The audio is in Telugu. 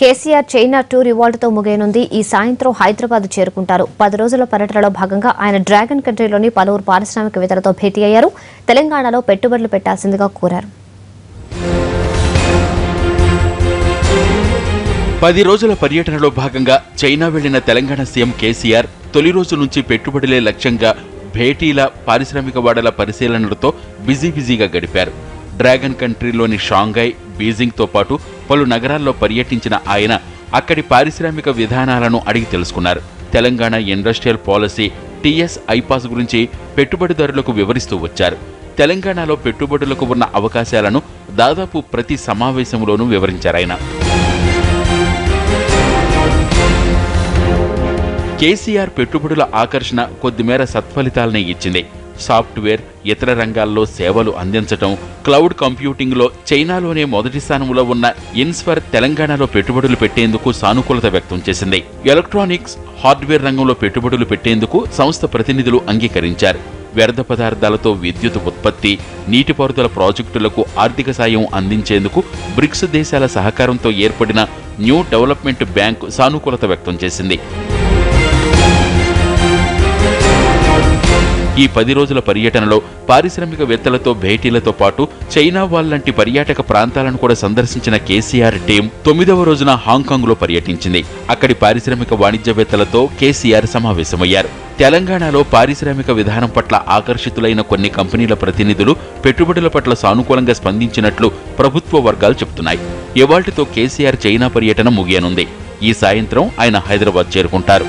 కేసీఆర్ చైనా టూర్ ఇవాల్టితో ముగియనుంది. ఈ సాయంత్రం హైదరాబాద్ చేరుకుంటారు. 10 రోజుల పర్యటనలో భాగంగా ఆయన డ్రాగన్ కంట్రీలోని పలువురు పారిశ్రామికవేత్తలతో భేటీ అయ్యారు. తెలంగాణలో పెట్టుబడులు పెట్టాల్సిందిగా కోరారు. 10 రోజుల పర్యటనలో భాగంగా చైనా వెళ్లిన తెలంగాణ సీఎం కేసీఆర్ తొలి రోజు నుంచి పెట్టుబడులే లక్ష్యంగా భేటీల పారిశ్రామికవాడల పరిశీలనలతో బిజీగా గడిపారు. డ్రాగన్ కంట్రీలోని షాంఘై, బీజింగ్తో పాటు పలు నగరాల్లో పర్యటించిన ఆయన అక్కడి పారిశ్రామిక విధానాలను అడిగి తెలుసుకున్నారు. Telangana industrial policy TS iPASS గురించి పెట్టుబడిదారులకు వివరిస్తూ వచ్చారు. తెలంగాణలో పెట్టుబడులకు ఉన్న అవకాశాలను దాదాపు ప్రతి సమావేశంలోనూ వివరించారాయన. కేసీఆర్ పెట్టుబడుల ఆకర్షణ కొద్దిమేర సత్ఫలితాలనే ఇచ్చింది. సాఫ్ట్వేర్, ఇతర రంగాల్లో సేవలు అందించడం, క్లౌడ్ కంప్యూటింగ్లో చైనాలోనే మొదటి స్థానంలో ఉన్న ఇన్స్ఫర్ తెలంగాణలో పెట్టుబడులు పెట్టేందుకు సానుకూలత వ్యక్తం చేసింది. ఎలక్ట్రానిక్స్, హార్డ్వేర్ రంగంలో పెట్టుబడులు పెట్టేందుకు సంస్థ ప్రతినిధులు అంగీకరించారు. వ్యర్థ పదార్థాలతో విద్యుత్ ఉత్పత్తి, నీటిపారుదల ప్రాజెక్టులకు ఆర్థిక సాయం అందించేందుకు బ్రిక్స్ దేశాల సహకారంతో ఏర్పడిన న్యూ డెవలప్మెంట్ బ్యాంక్ సానుకూలత వ్యక్తం చేసింది. ఈ 10 రోజుల పర్యటనలో పారిశ్రామికవేత్తలతో భేటీలతో పాటు చైనా వాల్లాంటి పర్యాటక ప్రాంతాలను కూడా సందర్శించిన కేసీఆర్ టీం 9వ రోజున హాంకాంగ్లో పర్యటించింది. అక్కడి పారిశ్రామిక వాణిజ్యవేత్తలతో కేసీఆర్ సమావేశమయ్యారు. తెలంగాణలో పారిశ్రామిక విధానం పట్ల ఆకర్షితులైన కొన్ని కంపెనీల ప్రతినిధులు పెట్టుబడుల పట్ల సానుకూలంగా స్పందించినట్లు ప్రభుత్వ వర్గాలు చెబుతున్నాయి. ఇవాళ్టితో కేసీఆర్ చైనా పర్యటన ముగియనుంది. ఈ సాయంత్రం ఆయన హైదరాబాద్ చేరుకుంటారు.